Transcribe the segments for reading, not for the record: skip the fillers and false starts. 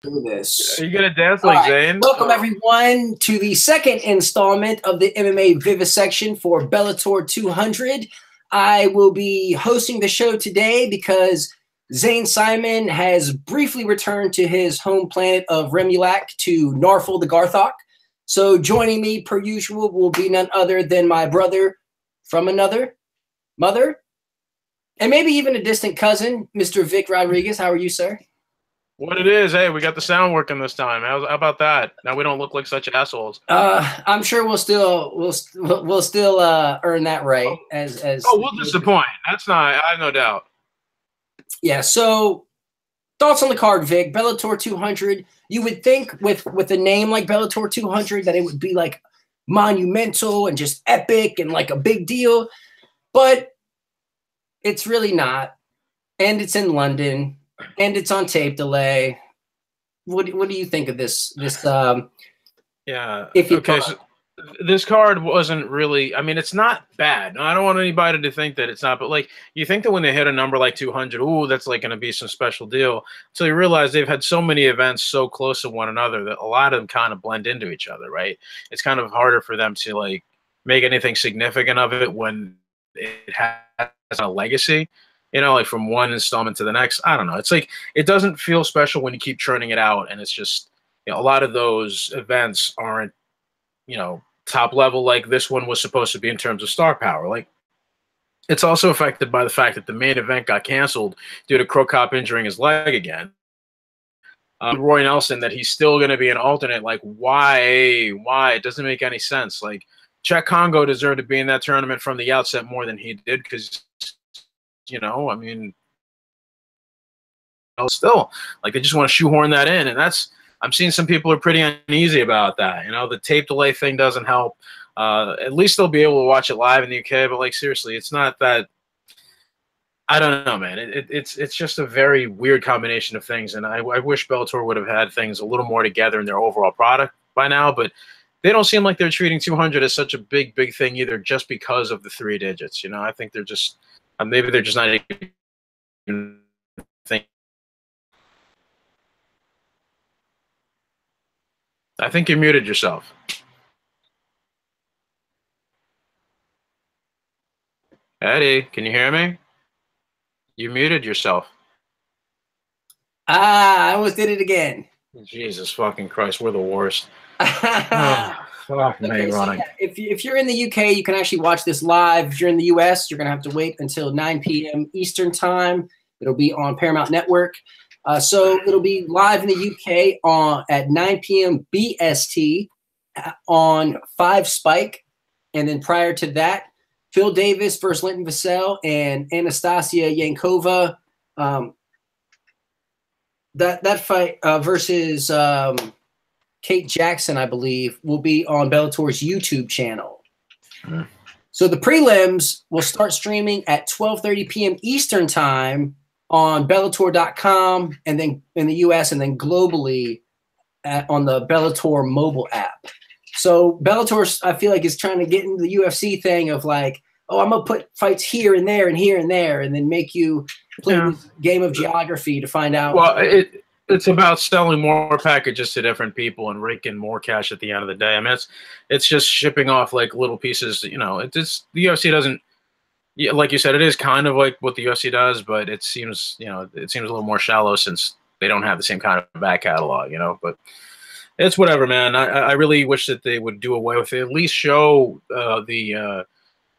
Do this. Are you gonna dance All like right. Zayn? Welcome everyone to the second installment of the MMA Vivisection for Bellator 200. I will be hosting the show today because Zane Simon has briefly returned to his home planet of Remulac to Narfel the Garthok. So joining me per usual will be none other than my brother from another mother, and maybe even a distant cousin, Mr. Vic Rodriguez. How are you, sir? What it is? Hey, we got the sound working this time. How about that? Now we don't look like such assholes. I'm sure we'll still earn that right as we'll disappoint. That's not. I have no doubt. Yeah. So thoughts on the card, Vic? Bellator 200. You would think with a name like Bellator 200 that it would be like monumental and just epic and like a big deal, but it's really not. And it's in London. And it's on tape delay. What do you think of this? Yeah. Okay. So this card wasn't really. I mean, it's not bad. I don't want anybody to think that it's not. But like, you think that when they hit a number like 200, ooh, that's like going to be some special deal. So you realize they've had so many events so close to one another that a lot of them kind of blend into each other, right? It's kind of harder for them to like make anything significant of it when it has a legacy. You know, like from one installment to the next. I don't know. It's like it doesn't feel special when you keep churning it out, and it's just, you know, a lot of those events aren't, you know, top level like this one was supposed to be in terms of star power. Like, it's also affected by the fact that the main event got canceled due to Krokop injuring his leg again. Roy Nelson, that he's still going to be an alternate. Like, why? Why? It doesn't make any sense. Like, Czech Congo deserved to be in that tournament from the outset more than he did because, you know, I mean, still, like, they just want to shoehorn that in, and that's. I'm seeing some people are pretty uneasy about that. You know, the tape delay thing doesn't help. At least they'll be able to watch it live in the UK. But like, seriously, it's not that. I don't know, man. It's just a very weird combination of things, and I wish Bellator would have had things a little more together in their overall product by now. But they don't seem like they're treating 200 as such a big thing either, just because of the 3 digits. You know, I think they're just maybe they're just not even thinking. I think you muted yourself. Eddie, can you hear me? You muted yourself. I almost did it again. Jesus fucking Christ, we're the worst. Fuck me, so yeah, if you're in the UK, you can actually watch this live. If you're in the US, you're going to have to wait until 9 p.m. Eastern time. It'll be on Paramount Network. So it'll be live in the UK at 9 p.m. BST on 5 Spike. And then prior to that, Phil Davis versus Linton Vassell and Anastasia Yankova. That fight versus Kate Jackson, I believe, will be on Bellator's YouTube channel. So the prelims will start streaming at 12:30 p.m. Eastern time on Bellator.com, and then in the US, and then globally on the Bellator mobile app. So Bellator, I feel like, is trying to get into the UFC thing of like, oh, I'm going to put fights here and there and here and there, and then make you play this game of geography to find out. Well, it's about selling more packages to different people and raking more cash at the end of the day. I mean, it's just shipping off like little pieces. You know, it's the UFC doesn't. Yeah, like you said, it is kind of like what the UFC does, but it seems, you know, it seems a little more shallow since they don't have the same kind of back catalog, you know. But it's whatever, man. I really wish that they would do away with it. At least show the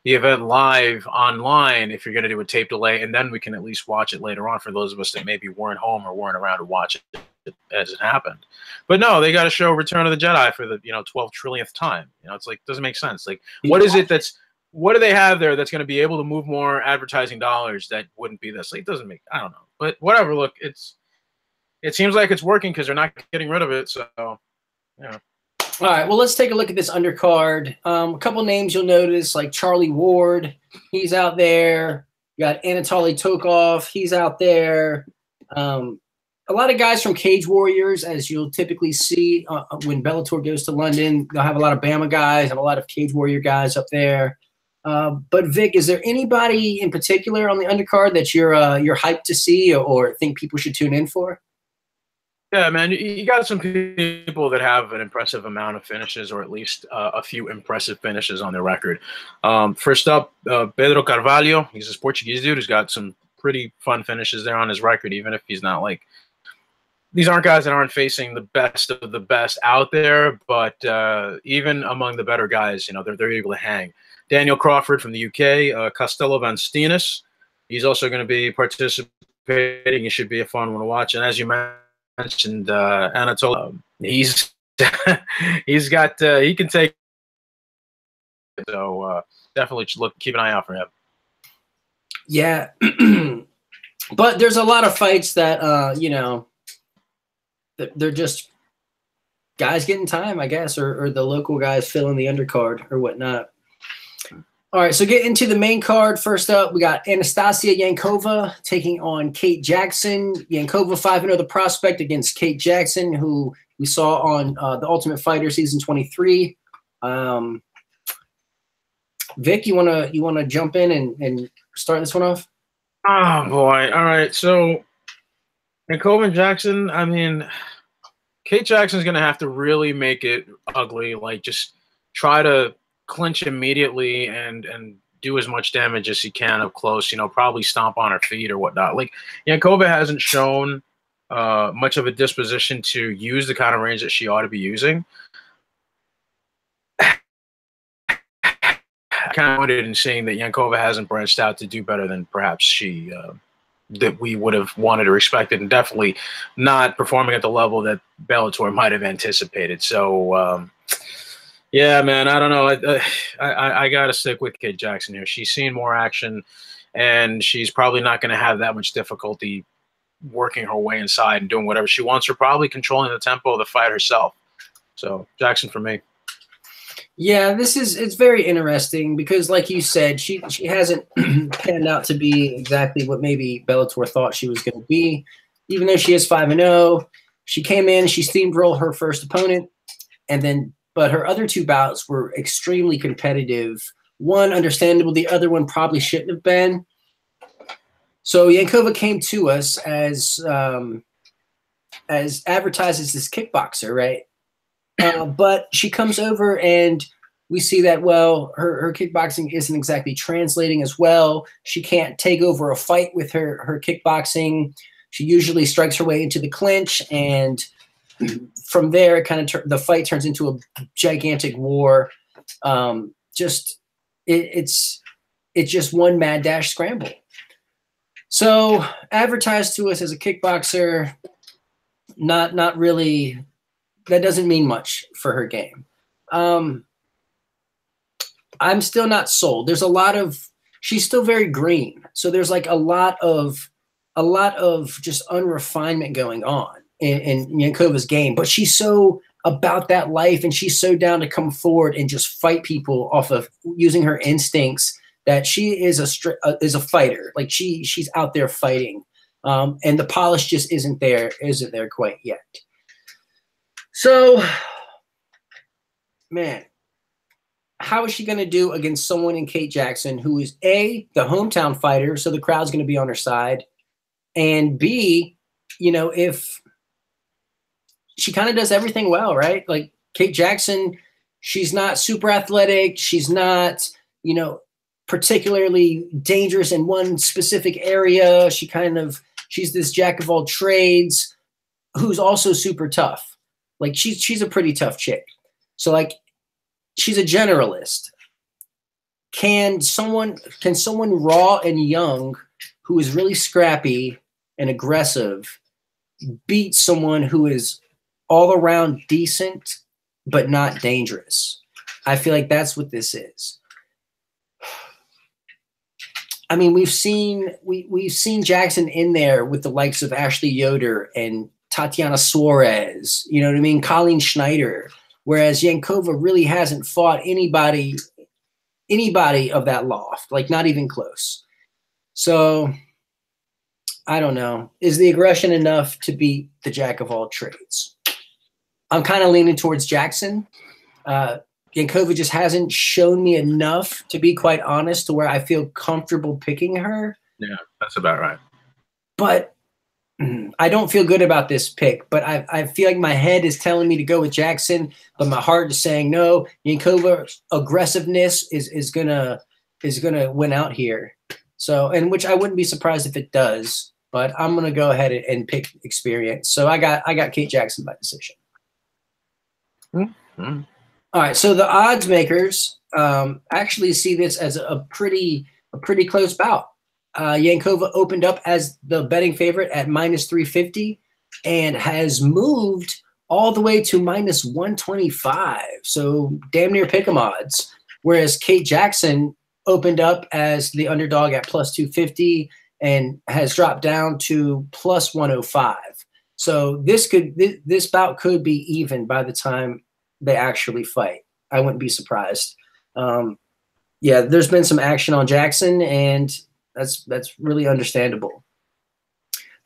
event live online if you're going to do a tape delay, and then we can at least watch it later on for those of us that maybe weren't home or weren't around to watch it as it happened. But no, they got to show Return of the Jedi for the 12 trillionth time. You know, it's like, doesn't make sense. Like, what is it that's what do they have there that's going to be able to move more advertising dollars that wouldn't be this? Like, it doesn't make, I don't know. But whatever, look, it seems like it's working because they're not getting rid of it. So, yeah. All right, well, let's take a look at this undercard. A couple names you'll notice, like Charlie Ward, he's out there. You got Anatoly Tokov, he's out there. A lot of guys from Cage Warriors, as you'll typically see when Bellator goes to London. They'll have a lot of Bama guys, have a lot of Cage Warrior guys up there. But Vic, is there anybody in particular on the undercard that you're hyped to see or think people should tune in for? Yeah, man, you got some people that have an impressive amount of finishes, or at least a few impressive finishes on their record. First up, Pedro Carvalho. He's this Portuguese dude who's got some pretty fun finishes there on his record, even if he's not like, these aren't guys that aren't facing the best of the best out there, but even among the better guys, you know, they're able to hang. Daniel Crawford from the UK, Costello Van Steenis. He's also going to be participating. It should be a fun one to watch. And as you mentioned, Anatoly, he's he's got he can take it. So definitely keep an eye out for him. Yeah, but there's a lot of fights that you know, they're just guys getting time, I guess, or the local guys filling the undercard or whatnot. All right, so get into the main card. First up, we got Anastasia Yankova taking on Kate Jackson. Yankova 5-0 the prospect against Kate Jackson, who we saw on The Ultimate Fighter season 23. Vic, you wanna jump in and start this one off? Oh boy! All right, so Yankova and Jackson. I mean, Kate Jackson's gonna have to really make it ugly. Like, just try to clinch immediately and do as much damage as he can up close, you know, probably stomp on her feet or whatnot. Like, Yankova hasn't shown much of a disposition to use the kind of range that she ought to be using. Kind of wanted in saying that Yankova hasn't branched out to do better than perhaps she that we would have wanted or expected, and definitely not performing at the level that Bellator might have anticipated. So yeah, man, I don't know. I got to stick with Kate Jackson here. She's seen more action, and she's probably not going to have that much difficulty working her way inside and doing whatever she wants, or probably controlling the tempo of the fight herself. So Jackson for me. Yeah, it's very interesting because, like you said, she hasn't panned out to be exactly what maybe Bellator thought she was going to be. Even though she is 5-0, she came in, she steamrolled her first opponent, and then. But her other two bouts were extremely competitive. One, understandable. The other one probably shouldn't have been. So Yankova came to us as advertised as this kickboxer, right? But she comes over and we see that, well, her kickboxing isn't exactly translating as well. She can't take over a fight with her kickboxing. She usually strikes her way into the clinch, and from there, it kind of the fight turns into a gigantic war. It's just one mad dash scramble. So advertised to us as a kickboxer, not really. That doesn't mean much for her game. I'm still not sold. There's a lot of. She's still very green, so there's like a lot of just unrefinement going on in Yankova's game, but she's so about that life, and she's so down to come forward and just fight people off of using her instincts that she is a fighter. Like she's out there fighting, and the polish just isn't there quite yet. So, man, how is she going to do against someone in Kate Jackson who is A, the hometown fighter, so the crowd's going to be on her side, and B, you know, if she kind of does everything well, right? Like Kate Jackson, she's not super athletic. She's not, you know, particularly dangerous in one specific area. She's this jack of all trades who's also super tough. Like she's a pretty tough chick. So like she's a generalist. Can someone raw and young who is really scrappy and aggressive beat someone who is all around decent but not dangerous? I feel like that's what this is. I mean, we've seen Jackson in there with the likes of Ashley Yoder and Tatiana Suarez, you know what I mean? Colleen Schneider, whereas Yankova really hasn't fought anybody of that loft, like not even close. So I don't know. Is the aggression enough to beat the jack of all trades? I'm kind of leaning towards Jackson. Yankova just hasn't shown me enough, to be quite honest, to where I feel comfortable picking her. Yeah, that's about right. But I don't feel good about this pick, but I feel like my head is telling me to go with Jackson, but my heart is saying no. Yankova's aggressiveness is gonna win out here. So, and which I wouldn't be surprised if it does, but I'm gonna go ahead and pick experience. So I got Kate Jackson by decision. Mm-hmm. All right, so the odds makers actually see this as a pretty close bout. Yankova opened up as the betting favorite at -350 and has moved all the way to -125. So damn near pick'em odds. Whereas Kate Jackson opened up as the underdog at +250 and has dropped down to +105. So this bout could be even by the time they actually fight. I wouldn't be surprised. Yeah, there's been some action on Jackson, and that's really understandable.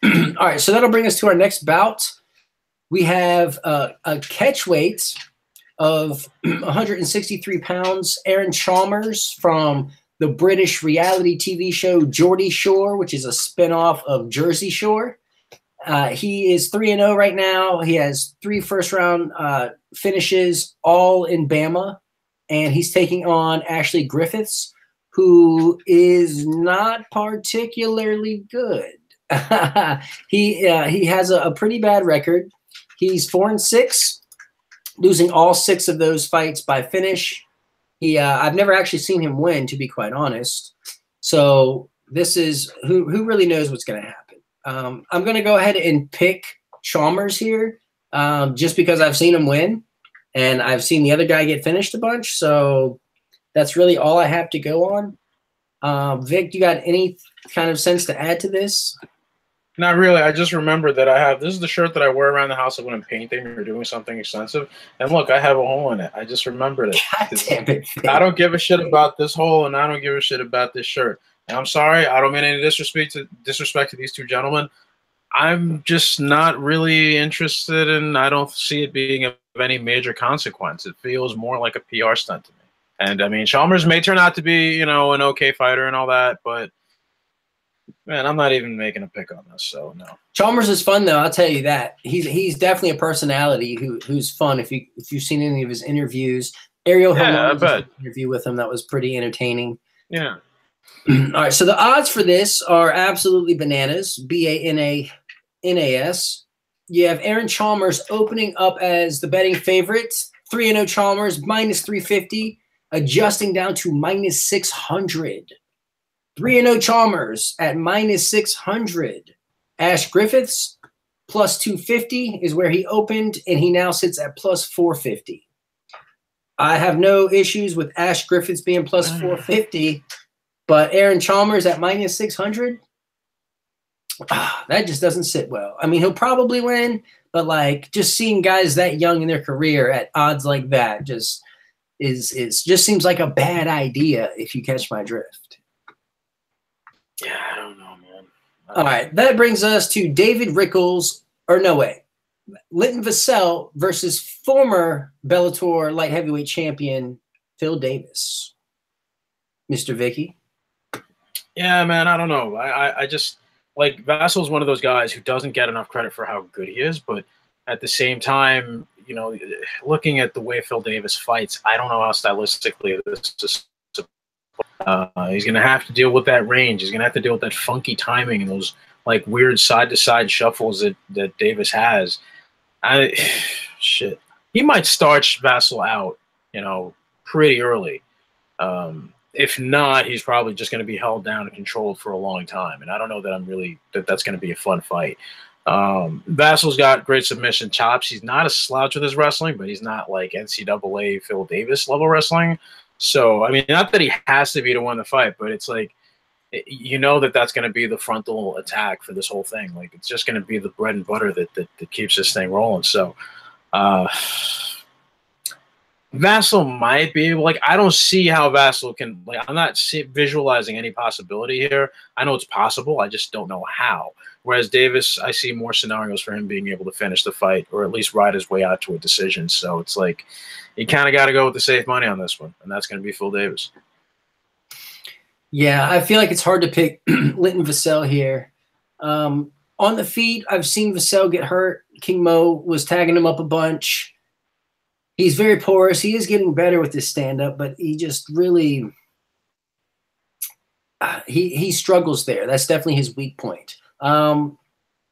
All right, so that'll bring us to our next bout. We have a catch weight of 163 pounds. Aaron Chalmers from the British reality TV show Geordie Shore, which is a spinoff of Jersey Shore. He is 3-0 right now. He has 3 first-round finishes, all in Bama, and he's taking on Ashley Griffiths, who is not particularly good. He has a pretty bad record. He's 4-6, losing all 6 of those fights by finish. I've never actually seen him win, to be quite honest. So this is who really knows what's going to happen. I'm going to go ahead and pick Chalmers here, just because I've seen him win, and I've seen the other guy get finished a bunch. So that's really all I have to go on. Vic, you got any kind of sense to add to this? Not really. I just remembered that this is the shirt that I wear around the house when I'm painting or doing something extensive. And look, I have a hole in it. I just remembered it. God damn it, Vic. I don't give a shit about this hole, and I don't give a shit about this shirt. And I'm sorry. I don't mean any disrespect to these 2 gentlemen. I'm just not really interested, and I don't see it being of any major consequence. It feels more like a PR stunt to me. And I mean, Chalmers may turn out to be, an okay fighter and all that, but man, I'm not even making a pick on this, so no. Chalmers is fun though, I'll tell you that. He's definitely a personality who's fun. If you've seen any of his interviews, Ariel Helwani did an interview with him that was pretty entertaining. Yeah. All right, so the odds for this are absolutely bananas. BANANAS. You have Aaron Chalmers opening up as the betting favorite. 3-0 Chalmers, -350, adjusting down to -600. 3-0 Chalmers at -600. Ash Griffiths, +250 is where he opened, and he now sits at +450. I have no issues with Ash Griffiths being +450, but Aaron Chalmers at -600, that just doesn't sit well. I mean, he'll probably win, but like just seeing guys that young in their career at odds like that just seems like a bad idea, if you catch my drift. Yeah, I don't know, man. All right, that brings us to David Rickles, or no way, Linton Vassell versus former Bellator light heavyweight champion Phil Davis. Mr. Vicky. Yeah, man, I don't know. I just like Vassell's one of those guys who doesn't get enough credit for how good he is, but at the same time, looking at the way Phil Davis fights, I don't know how stylistically this is. He's going to have to deal with that range. He's going to have to deal with that funky timing and those like weird side-to-side shuffles that Davis has. Shit. He might starch Vassell out, pretty early. If not, he's probably just going to be held down and controlled for a long time. And I don't know that that's going to be a fun fight. Vassell's got great submission chops. He's not a slouch with his wrestling, but he's not like NCAA Phil Davis level wrestling. So, I mean, not that he has to be to win the fight, but it's like, that's going to be the frontal attack for this whole thing. Like, it's just going to be the bread and butter that keeps this thing rolling. So, Vassell might be able, I don't see how Vassell can, I'm not visualizing any possibility here. I know it's possible. I just don't know how. Whereas Davis, I see more scenarios for him being able to finish the fight or at least ride his way out to a decision. So it's like, you kind of got to go with the safe money on this one, and that's going to be Phil Davis. Yeah, I feel like it's hard to pick Linton Vassell here. On the feet, I've seen Vassell get hurt. King Mo was tagging him up a bunch. He's very porous. He is getting better with his stand-up, but he just really he struggles there. That's definitely his weak point.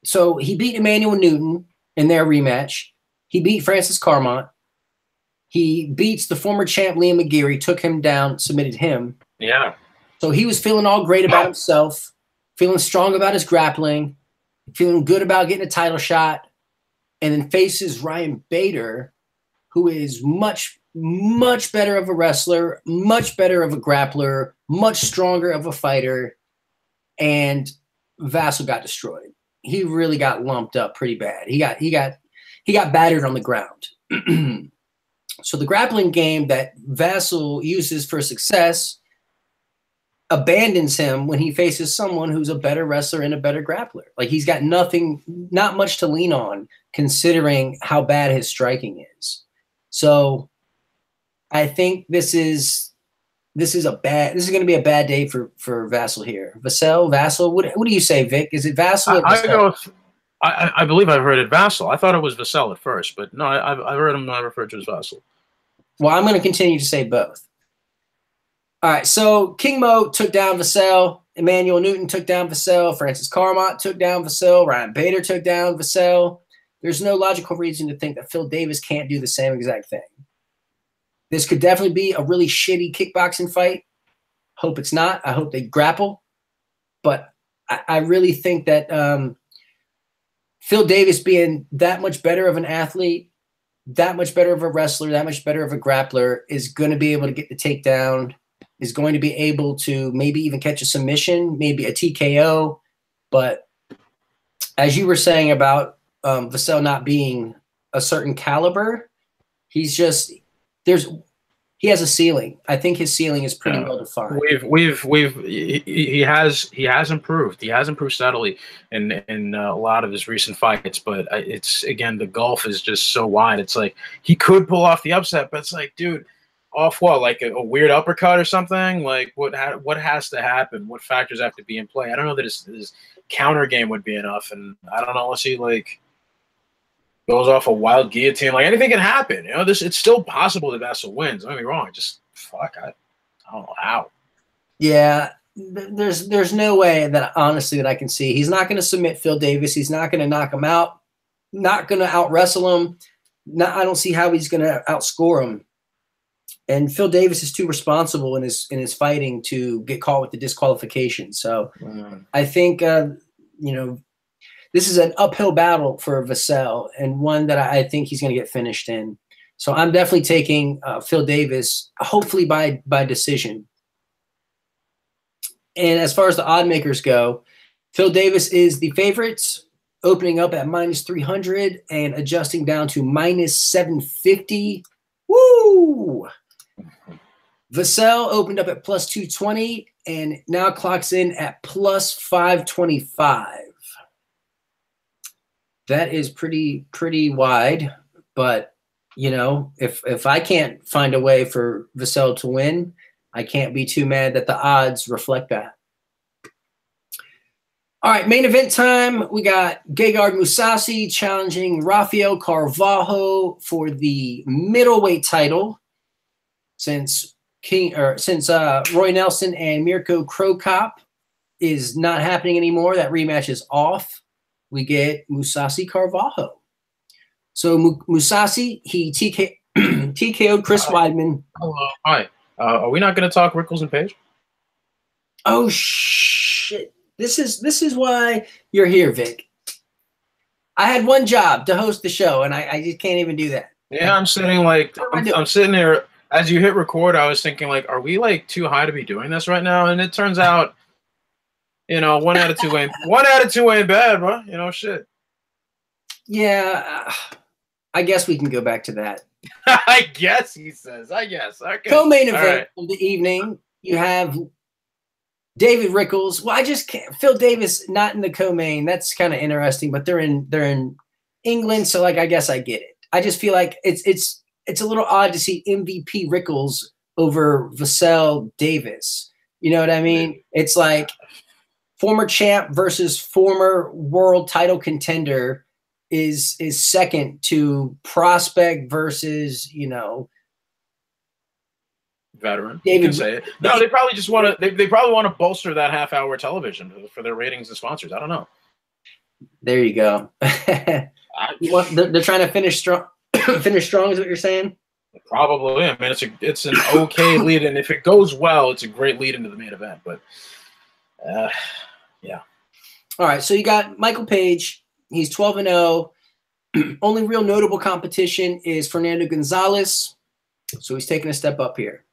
So he beat Emmanuel Newton in their rematch. He beat Francis Carmont. He beats the former champ Liam McGeary, took him down, submitted him. Yeah. So he was feeling all great about himself, feeling strong about his grappling, feeling good about getting a title shot, and then faces Ryan Bader, who is much, much better of a wrestler, much better of a grappler, much stronger of a fighter, and Vassell got destroyed. He really got lumped up pretty bad. He got battered on the ground. So the grappling game that Vassell uses for success abandons him when he faces someone who's a better wrestler and a better grappler. Like, he's got not much to lean on, considering how bad his striking is. So I think this is going to be a bad day for Vassell here. Vassell, what do you say, Vic? Is it Vassell or Vassell? I believe I've heard it Vassell. I thought it was Vassell at first, but no, I've heard him referred to as Vassell. Well, I'm going to continue to say both. All right, so King Mo took down Vassell. Emmanuel Newton took down Vassell. Francis Carmont took down Vassell. Ryan Bader took down Vassell. There's no logical reason to think that Phil Davis can't do the same exact thing. This could definitely be a really shitty kickboxing fight. Hope it's not. I hope they grapple. But I really think that Phil Davis, being that much better of an athlete, that much better of a wrestler, that much better of a grappler, is going to be able to get the takedown, is going to be able to maybe even catch a submission, maybe a TKO. But as you were saying about Vassell not being a certain caliber, he has a ceiling. I think his ceiling is pretty well defined. He has improved. He has improved steadily in a lot of his recent fights, but it's, again, the gulf is just so wide. It's like he could pull off the upset, but it's like, dude, off what? Like a weird uppercut or something? Like what has to happen? What factors have to be in play? I don't know that his counter game would be enough, and I don't know unless he like goes off a wild guillotine. Like, anything can happen. You know, it's still possible that Vassell wins. Don't get me wrong. Just fuck. I don't know how. Yeah, there's no way that honestly that I can see. He's not going to submit Phil Davis. He's not going to knock him out. Not going to out wrestle him. I don't see how he's going to outscore him. And Phil Davis is too responsible in his fighting to get caught with the disqualification. So I think this is an uphill battle for Vassell, and one that I think he's going to get finished in. So I'm definitely taking Phil Davis, hopefully by decision. And as far as the odd makers go, Phil Davis is the favorites, opening up at -300 and adjusting down to -750. Woo! Vassell opened up at +220 and now clocks in at +525. That is pretty wide, but if I can't find a way for Vassell to win, I can't be too mad that the odds reflect that. All right, main event time. We got Gegard Mousasi challenging Rafael Carvalho for the middleweight title. Since Roy Nelson and Mirko Krokop is not happening anymore, that rematch is off. We get Mousasi Carvalho. So Mousasi, he TKO'd Chris Weidman. Hello. Hi. Are we not going to talk Rickles and Page? Oh shit! This is why you're here, Vic. I had one job to host the show, and I just can't even do that. Yeah, I'm sitting here as you hit record. I was thinking, like, are we like too high to be doing this right now? And it turns out, one out of two ain't bad, bro. Shit. Yeah, I guess we can go back to that. I guess, he says. I guess. Okay. Co-main event of the evening, you have David Rickles. Well, I just can't. Phil Davis not in the co-main. That's kind of interesting, but they're in England, so like I guess I get it. I just feel like it's a little odd to see MVP Rickles over Vassell Davis. You know what I mean? It's like former champ versus former world title contender is second to prospect versus, you know, veteran. David, you can say it. No, they probably just want to. They probably want to bolster that half-hour television for their ratings and sponsors. I don't know. There you go. They're trying to finish strong. Finish strong is what you're saying. Probably. I mean, it's an okay lead, and if it goes well, it's a great lead into the main event. But yeah. All right. So you got Michael Page. He's 12-0. Only real notable competition is Fernando Gonzalez. So he's taking a step up here.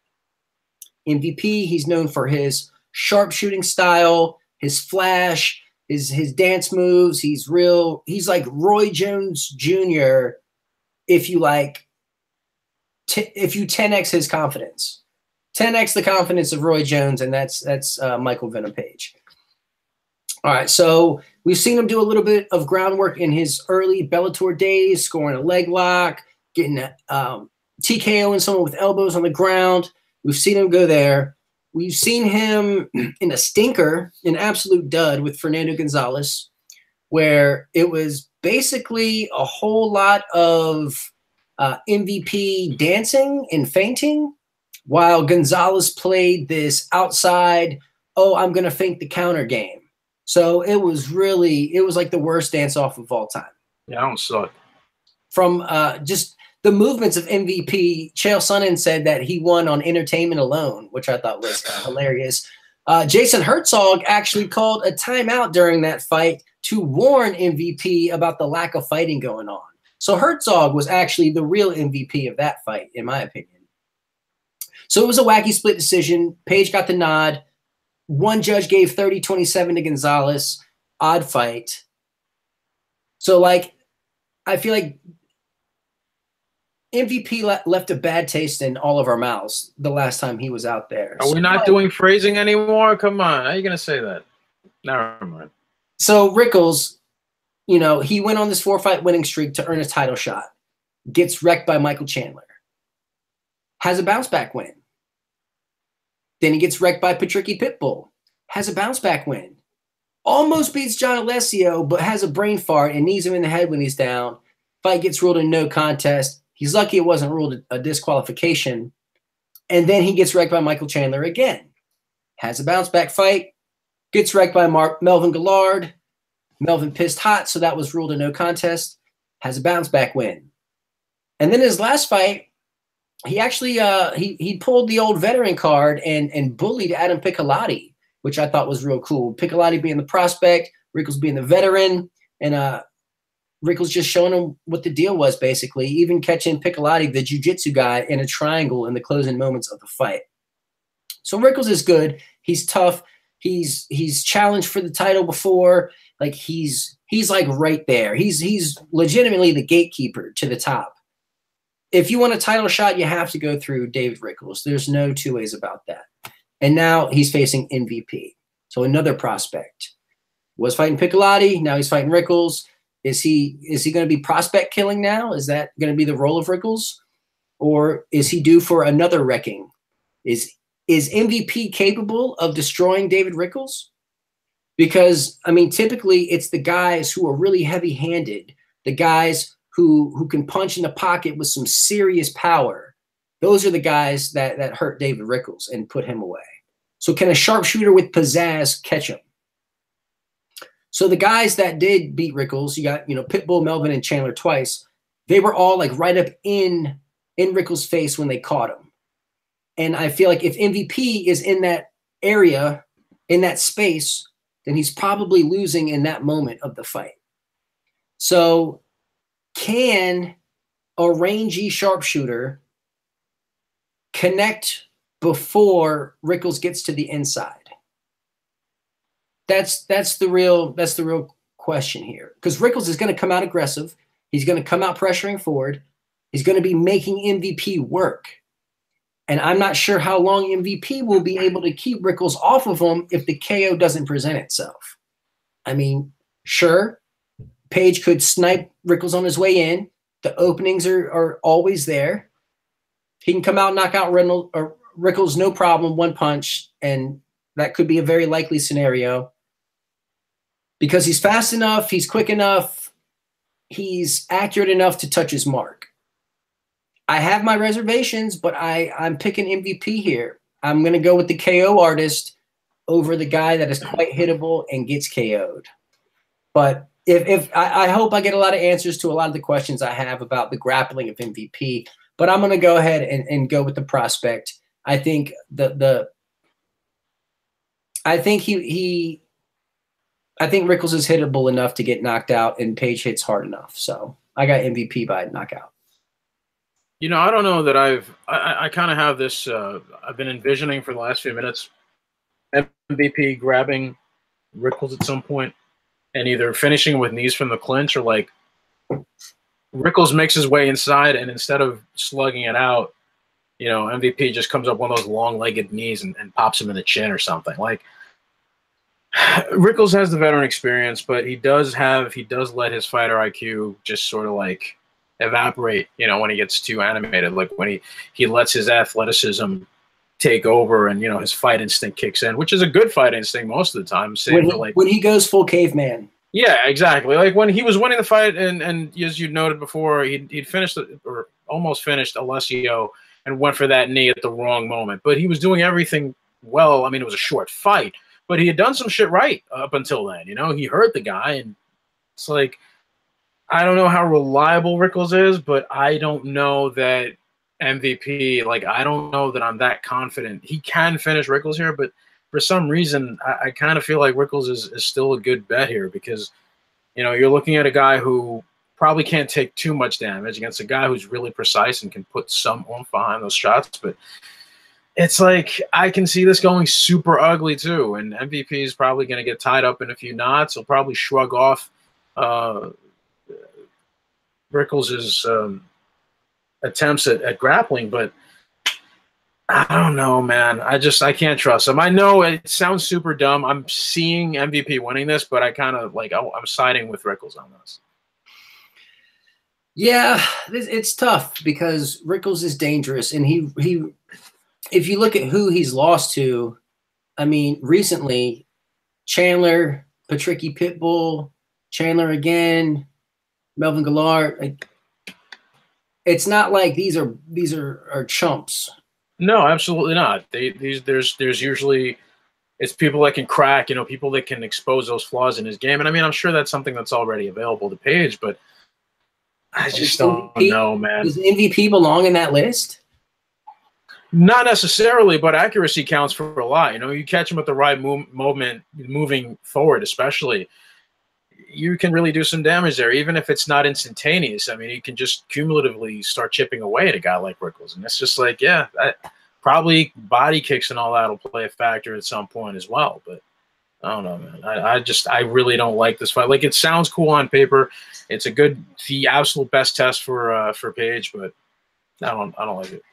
MVP, he's known for his sharpshooting style, his flash, his dance moves. He's like Roy Jones Jr. if you 10x his confidence. 10x the confidence of Roy Jones, and that's Michael Venom Page. All right, so we've seen him do a little bit of groundwork in his early Bellator days, scoring a leg lock, getting TKOing someone with elbows on the ground. We've seen him go there. We've seen him in a stinker, an absolute dud with Fernando Gonzalez, where it was basically a whole lot of MVP dancing and fainting, while Gonzalez played this outside, oh, I'm going to feint the counter game. So it was like the worst dance-off of all time. Yeah, I don't suck. From just the movements of MVP, Chael Sonnen said that he won on entertainment alone, which I thought was hilarious. Jason Herzog actually called a timeout during that fight to warn MVP about the lack of fighting going on. So Herzog was actually the real MVP of that fight, in my opinion. So it was a wacky split decision. Page got the nod. One judge gave 30-27 to Gonzalez. Odd fight. So, like, I feel like MVP left a bad taste in all of our mouths the last time he was out there. Are we not doing phrasing anymore? Come on. How are you going to say that? Never mind. So Rickles, you know, he went on this 4-fight winning streak to earn a title shot. Gets wrecked by Michael Chandler. Has a bounce-back win. Then he gets wrecked by Patricky Pitbull. Has a bounce-back win. Almost beats John Alessio, but has a brain fart and knees him in the head when he's down. Fight gets ruled a no contest. He's lucky it wasn't ruled a disqualification. And then he gets wrecked by Michael Chandler again. Has a bounce-back fight. Gets wrecked by Melvin Gillard. Melvin pissed hot, so that was ruled a no contest. Has a bounce-back win. And then his last fight, he actually he pulled the old veteran card and bullied Adam Piccolotti, which I thought was real cool. Piccolotti being the prospect, Rickles being the veteran, and Rickles just showing him what the deal was, basically, even catching Piccolotti, the jiu-jitsu guy, in a triangle in the closing moments of the fight. So Rickles is good. He's tough. He's challenged for the title before. Like he's like right there. He's legitimately the gatekeeper to the top. If you want a title shot, you have to go through David Rickles. There's no two ways about that. And now he's facing MVP. So another prospect. Was fighting Piccolotti. Now he's fighting Rickles. Is he going to be prospect killing now? Is that going to be the role of Rickles? Or is he due for another wrecking? Is MVP capable of destroying David Rickles? Because, I mean, typically it's the guys who are really heavy-handed, the guys who can punch in the pocket with some serious power. Those are the guys that hurt David Rickles and put him away. So can a sharpshooter with pizzazz catch him? So the guys that did beat Rickles, you got, you know, Pitbull, Melvin, and Chandler twice. They were all like right up in Rickles' face when they caught him. And I feel like if MVP is in that area, in that space, then he's probably losing in that moment of the fight. So can a rangy sharpshooter connect before Rickles gets to the inside? That's the real question here. Because Rickles is going to come out aggressive. He's going to come out pressuring forward. He's going to be making MVP work. And I'm not sure how long MVP will be able to keep Rickles off of him if the KO doesn't present itself. I mean, sure, Page could snipe Rickles on his way in. The openings are always there. He can come out and knock out Rickles, no problem, one punch, and that could be a very likely scenario. because he's fast enough, he's quick enough, he's accurate enough to touch his mark. I have my reservations, but I'm picking MVP here. I'm going to go with the KO artist over the guy that is quite hittable and gets KO'd. But if I hope I get a lot of answers to a lot of the questions I have about the grappling of MVP, but I'm going to go ahead and go with the prospect. I think I think Rickles is hittable enough to get knocked out, and Page hits hard enough. So I got MVP by knockout. You know, I don't know that I kind of have this. I've been envisioning for the last few minutes MVP grabbing Rickles at some point and either finishing with knees from the clinch, or like Rickles makes his way inside, and instead of slugging it out, you know, MVP just comes up one of those long-legged knees and pops him in the chin or something. Like, Rickles has the veteran experience, but he does let his fighter IQ just sort of like evaporate, you know, when he gets too animated, like when he lets his athleticism take over, and, you know, his fight instinct kicks in, which is a good fight instinct most of the time. When he goes full caveman. Yeah, exactly. Like when he was winning the fight, and as you noted before, he'd finished or almost finished Alessio and went for that knee at the wrong moment. But he was doing everything well. I mean, it was a short fight, but he had done some shit right up until then. You know, he hurt the guy, and it's like, I don't know how reliable Rickles is, but I don't know that MVP, like, I don't know that I'm that confident. He can finish Rickles here, but for some reason, I kind of feel like Rickles is still a good bet here, because, you know, you're looking at a guy who probably can't take too much damage against a guy who's really precise and can put some oomph behind those shots. But it's like, I can see this going super ugly too, and MVP is probably going to get tied up in a few knots. He'll probably shrug off Rickles' attempts at grappling, but I don't know, man. I can't trust him. I know it sounds super dumb. I'm seeing MVP winning this, but I kind of like, I'm siding with Rickles on this. Yeah, it's tough because Rickles is dangerous, and he if you look at who he's lost to, I mean, recently, Chandler, Patricky Pitbull, Chandler again, Melvin Gillard. Like, it's not like these are chumps. No, absolutely not. There's usually, it's people that can crack, you know, people that can expose those flaws in his game. And I mean, I'm sure that's something that's already available to Page, but I just don't know, man. Does MVP belong in that list? Not necessarily, but accuracy counts for a lot. You know, you catch him at the right moment, moving forward, especially, you can really do some damage there, even if it's not instantaneous. I mean, you can just cumulatively start chipping away at a guy like Rickles. And it's just like, yeah, probably body kicks and all that will play a factor at some point as well. But I don't know, man. I really don't like this fight. Like, it sounds cool on paper. It's the absolute best test for Page, but I don't like it.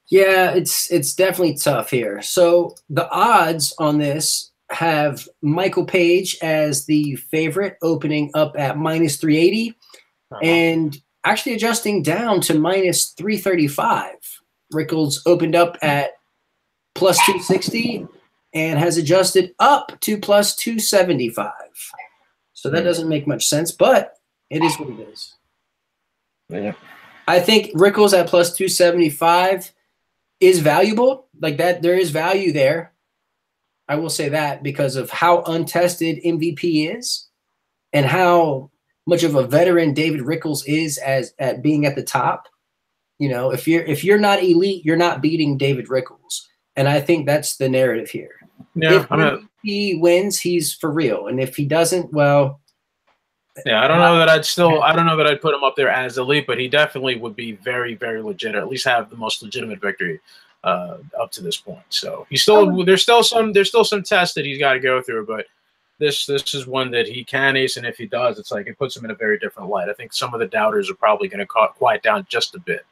Yeah, it's definitely tough here. So the odds on this have Michael Page as the favorite, opening up at -380, and actually adjusting down to -335. Rickles opened up at +260 and has adjusted up to +275. So that doesn't make much sense, but it is what it is. Yeah. I think Rickles at +275 is valuable. Like, that, there is value there. I will say that, because of how untested MVP is and how much of a veteran David Rickles is at being at the top. You know, if you're not elite, you're not beating David Rickles. And I think that's the narrative here. Yeah, if he wins, he's for real. And if he doesn't, well, yeah, I don't know that I'd put him up there as elite, but he definitely would be very, very legit, or at least have the most legitimate victory up to this point. So there's still some tests that he's got to go through, but this is one that he can ace, and if he does, it's like, it puts him in a very different light. I think some of the doubters are probably going to quiet down just a bit.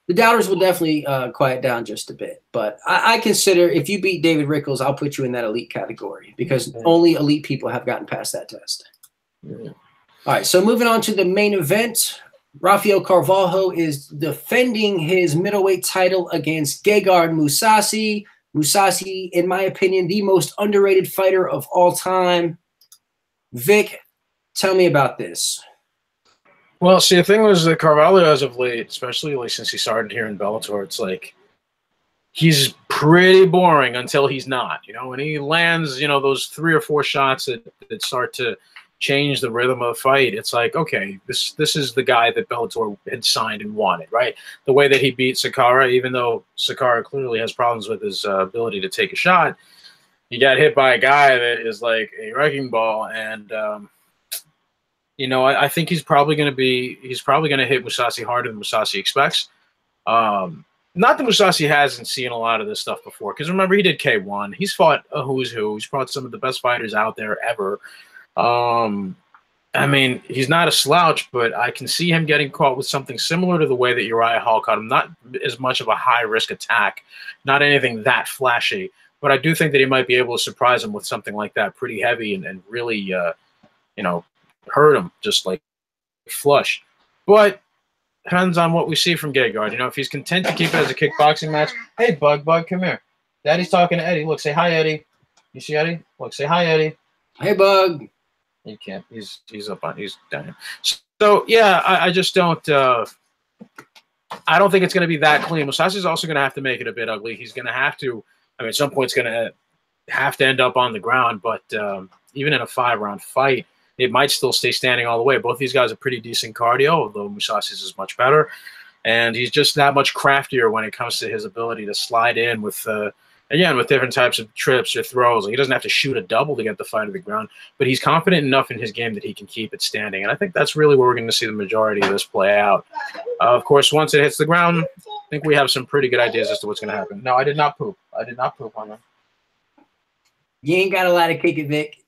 The doubters will definitely quiet down just a bit, but I consider, if you beat David Rickles, I'll put you in that elite category, because only elite people have gotten past that test. Yeah. All right, so moving on to the main event, Rafael Carvalho is defending his middleweight title against Gegard Mousasi. Mousasi, in my opinion, the most underrated fighter of all time. Vic, tell me about this. Well, see, the thing was that Carvalho, as of late, especially like since he started here in Bellator, it's like he's pretty boring until he's not. You know, when he lands, you know, those 3 or 4 shots that start to change the rhythm of the fight, it's like, okay, this is the guy that Bellator had signed and wanted, right? The way that he beat Sakara, even though Sakara clearly has problems with his ability to take a shot, he got hit by a guy that is like a wrecking ball, and you know, I think he's probably going to hit Mousasi harder than Mousasi expects. Not that Mousasi hasn't seen a lot of this stuff before, because remember, he did K1. He's fought a who's who. He's fought some of the best fighters out there ever. I mean, he's not a slouch, but I can see him getting caught with something similar to the way that Uriah Hall caught him. Not as much of a high-risk attack, not anything that flashy, but I do think that he might be able to surprise him with something like that, pretty heavy, and really, you know, hurt him just like flush. But depends on what we see from Gegard. You know, if he's content to keep it as a kickboxing match, hey, Bug, come here. Daddy's talking to Eddie. Look, say hi, Eddie. You see Eddie? Look, say hi, Eddie. Hey, Bug. He can't. He's up on. He's down. So yeah, I just don't. I don't think it's going to be that clean. Mousasi's also going to have to make it a bit ugly. He's going to have to. I mean, at some point, it's going to have to end up on the ground. But even in a 5-round fight, it might still stay standing all the way. Both these guys are pretty decent cardio, although Mousasi's is much better. And he's just that much craftier when it comes to his ability to slide in with, again, with different types of trips or throws. Like, he doesn't have to shoot a double to get the fight to the ground, but he's confident enough in his game that he can keep it standing. And I think that's really where we're going to see the majority of this play out. Of course, once it hits the ground, I think we have some pretty good ideas as to what's going to happen. No, I did not poop. I did not poop on him. You ain't got a lot of kick it, Vic.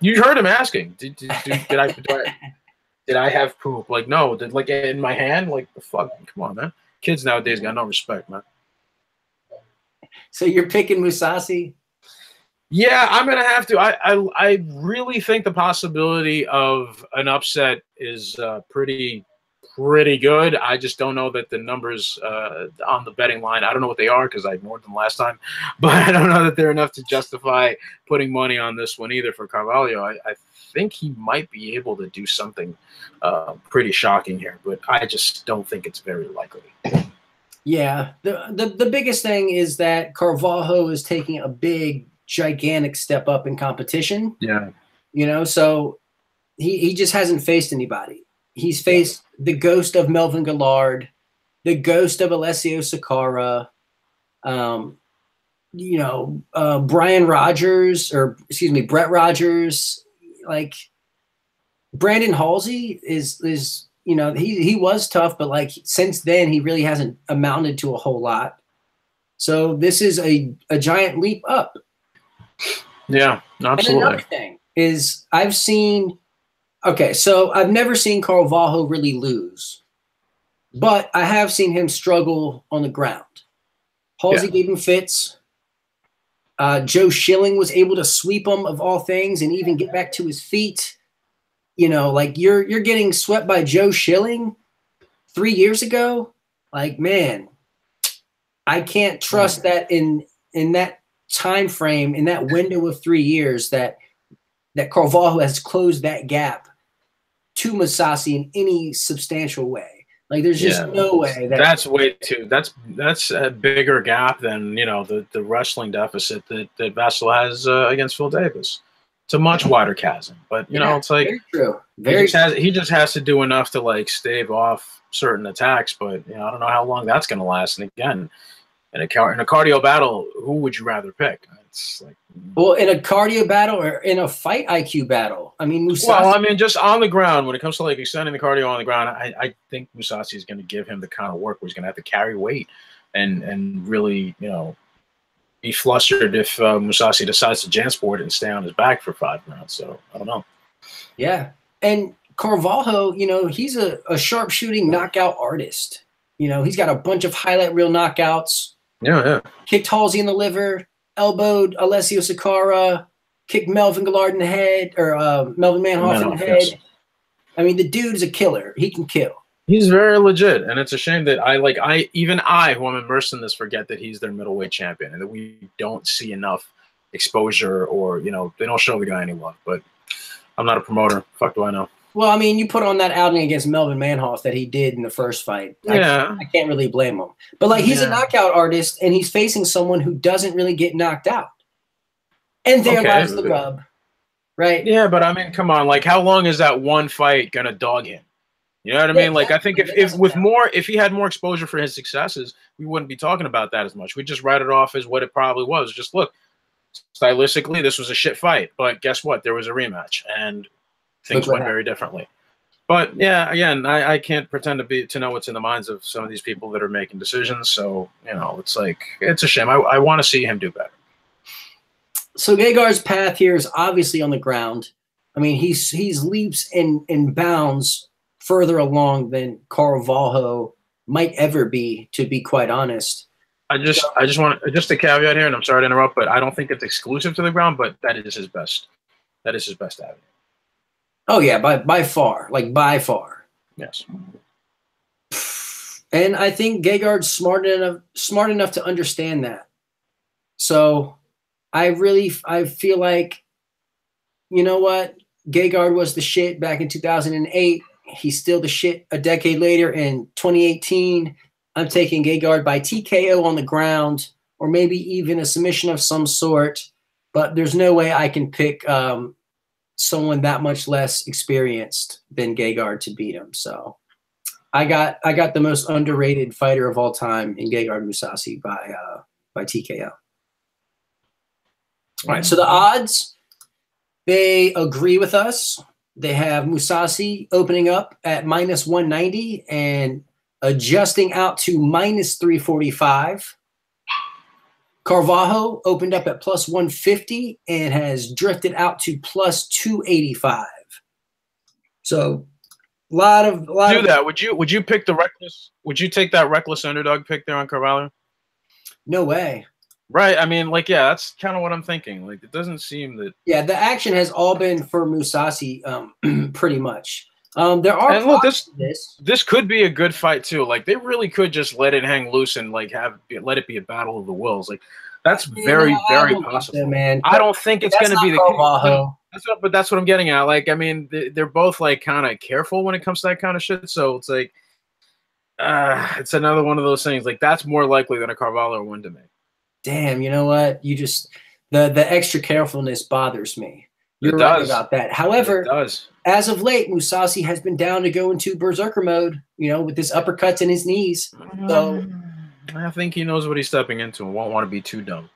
You heard him asking. Did I have poop? Like, no. Did, like, in my hand? Like, the fuck? Come on, man. Kids nowadays got no respect, man. So you're picking Mousasi? Yeah, I'm gonna have to. I really think the possibility of an upset is pretty good. I just don't know that the numbers on the betting line, I don't know what they are because I ignored them last time, but I don't know that they're enough to justify putting money on this one either for Carvalho. I think he might be able to do something pretty shocking here, but I just don't think it's very likely. Yeah, the biggest thing is that Carvalho is taking a big, gigantic step up in competition. Yeah. You know, so he just hasn't faced anybody. He's faced the ghost of Melvin Gillard, the ghost of Alessio Sakara, you know, Brett Rogers, like Brandon Halsey is you know, he was tough, but like since then he really hasn't amounted to a whole lot. So this is a giant leap up. Yeah, absolutely. And another thing is so I've never seen Carvalho really lose, but I have seen him struggle on the ground. Halsey gave him fits. Joe Schilling was able to sweep him, of all things, and even get back to his feet. You know, like you're getting swept by Joe Schilling 3 years ago. Like, man, I can't trust that in that time frame, in that window of 3 years, that Carvalho has closed that gap to Mousasi in any substantial way. Like, there's just no way. That's way too. That's a bigger gap than, you know, the wrestling deficit that Vassell has against Phil Davis. It's a much wider chasm, but you know, it's like very true. He just has to do enough to like stave off certain attacks, but you know, I don't know how long that's going to last. And again, in a cardio battle, who would you rather pick? It's like, well, in a cardio battle or in a fight IQ battle. I mean, Mousasi. Well, I mean, just on the ground, when it comes to like extending the cardio on the ground, I think Mousasi is going to give him the kind of work where he's going to have to carry weight and really, you know, be flustered if Mousasi decides to jansport and stay on his back for 5 rounds. So I don't know. Yeah, and Carvalho, you know, he's a sharpshooting knockout artist. You know, he's got a bunch of highlight reel knockouts. Yeah. Kicked Halsey in the liver, elbowed Alessio Sakara, kicked Melvin Gillard in the head, or Melvin Manhoff in the head. Yes. I mean, the dude is a killer. He can kill. He's very legit, and it's a shame that even I, who am immersed in this, forget that he's their middleweight champion, and that we don't see enough exposure, or they don't show the guy any love. But I'm not a promoter. Fuck do I know? Well, I mean, you put on that outing against Melvin Manhoff that he did in the first fight. Yeah, I can't really blame him. But like, he's a knockout artist, and he's facing someone who doesn't really get knocked out, and there lies the rub, right? Yeah, but I mean, come on, like, how long is that one fight gonna dog him? You know what I mean? Like, I think if he had more exposure for his successes, we wouldn't be talking about that as much. We'd just write it off as what it probably was. Just look, stylistically, this was a shit fight, but guess what? There was a rematch, and things went very differently. But yeah, again, I can't pretend to know what's in the minds of some of these people that are making decisions. So it's like, it's a shame. I want to see him do better. So Gegard's path here is obviously on the ground. I mean, he's leaps and bounds further along than Carvalho might ever be, to be quite honest. I just want a caveat here, and I'm sorry to interrupt, but I don't think it's exclusive to the ground, but that is his best. That is his best avenue. Oh yeah, by far, like by far. Yes. And I think Gegard's smart enough to understand that. So I feel like, you know what? Gegard was the shit back in 2008. He's still the shit a decade later in 2018. I'm taking Gegard by TKO on the ground, or maybe even a submission of some sort. But there's no way I can pick someone that much less experienced than Gegard to beat him. So I got the most underrated fighter of all time in Gegard Mousasi by TKO. All right, so the odds, they agree with us. They have Mousasi opening up at -190 and adjusting out to -345. Carvalho opened up at +150 and has drifted out to +285. So a lot of that. Would you pick the reckless? Would you take that reckless underdog pick there on Carvalho? No way. Right. I mean, like, yeah, that's kind of what I'm thinking. Like, it doesn't seem that. Yeah, the action has all been for Mousasi, pretty much. There are. And look, this could be a good fight too. Like, they really could just let it hang loose and like let it be a battle of the wills. Like, that's very possible, so, man. I don't think it's going to be the case. But that's what I'm getting at. Like, I mean, they're both like kind of careful when it comes to that kind of shit. So it's like, it's another one of those things. Like, that's more likely than a Carvalho win to me. Damn, you know what? You just the extra carefulness bothers me. You're right about that. However, as of late, Mousasi has been down to go into berserker mode, with his uppercuts and his knees. So I think he knows what he's stepping into and won't want to be too dumb.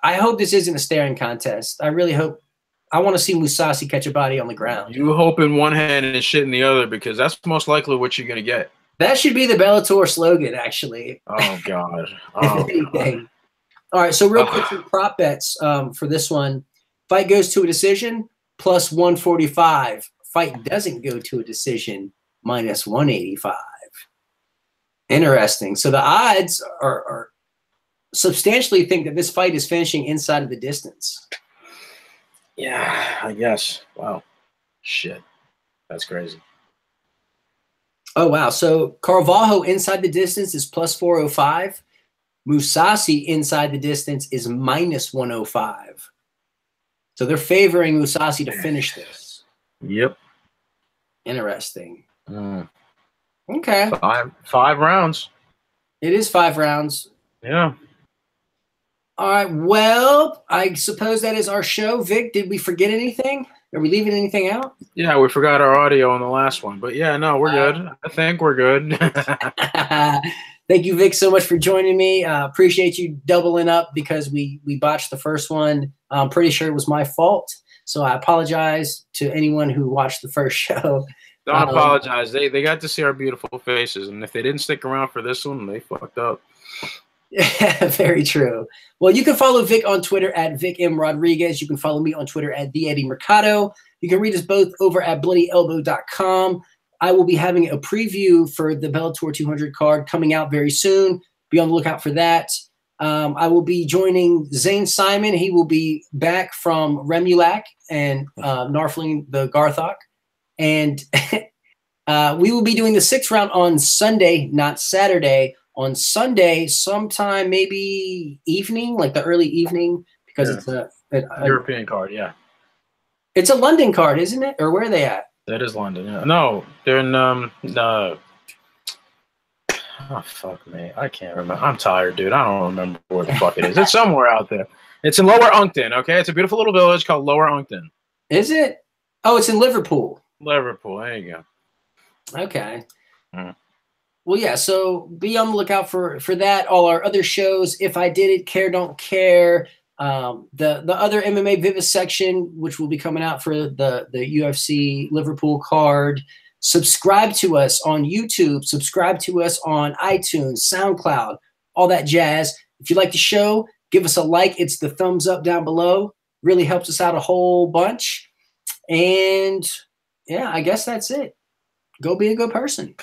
I hope this isn't a staring contest. I really hope. I want to see Mousasi catch a body on the ground. You hope in one hand and shit in the other, because that's most likely what you're going to get. That should be the Bellator slogan, actually. Oh, God. If anything. All right, so real quick, some prop bets for this one. Fight goes to a decision, +145. Fight doesn't go to a decision, -185. Interesting. So the odds are substantially think that this fight is finishing inside of the distance. Yeah, I guess. Wow. Shit. That's crazy. Oh, wow. So Carvalho inside the distance is +405. Mousasi inside the distance is -105. So they're favoring Mousasi to finish this. Yep. Interesting. Okay. Five rounds. It is 5 rounds. Yeah. All right. Well, I suppose that is our show. Vic, did we forget anything? Are we leaving anything out? Yeah, we forgot our audio on the last one. But yeah, no, we're good. I think we're good. Thank you, Vic, so much for joining me. Appreciate you doubling up because we botched the first one. I'm pretty sure it was my fault. So I apologize to anyone who watched the first show. Don't apologize. They got to see our beautiful faces. And if they didn't stick around for this one, they fucked up. Yeah, very true. Well, you can follow Vic on Twitter at Vic M. Rodriguez. You can follow me on Twitter at The Eddie Mercado. You can read us both over at bloodyelbow.com. I will be having a preview for the Bellator 200 card coming out very soon. Be on the lookout for that. I will be joining Zane Simon. He will be back from Remulac and Narfling the Garthok. And We will be doing the 6th round on Sunday, not Saturday. On Sunday, sometime maybe evening, like the early evening, because it's a European card. Yeah, it's a London card, isn't it? Or where are they at? That is London. Yeah. No, they're in oh fuck me, I can't remember. I'm tired, dude. I don't remember where the fuck it is. It's somewhere out there. It's in Lower Uncton. Okay, it's a beautiful little village called Lower Uncton. Is it? Oh, it's in Liverpool. Liverpool. There you go. Okay. Well, yeah. So be on the lookout for that. All our other shows. If I Did It, Care Don't Care. The other MMA Vivisection, which will be coming out for the UFC Liverpool card. Subscribe to us on YouTube. Subscribe to us on iTunes, SoundCloud, all that jazz. If you like the show, give us a like. It's the thumbs up down below. Really helps us out a whole bunch. And yeah, I guess that's it. Go be a good person.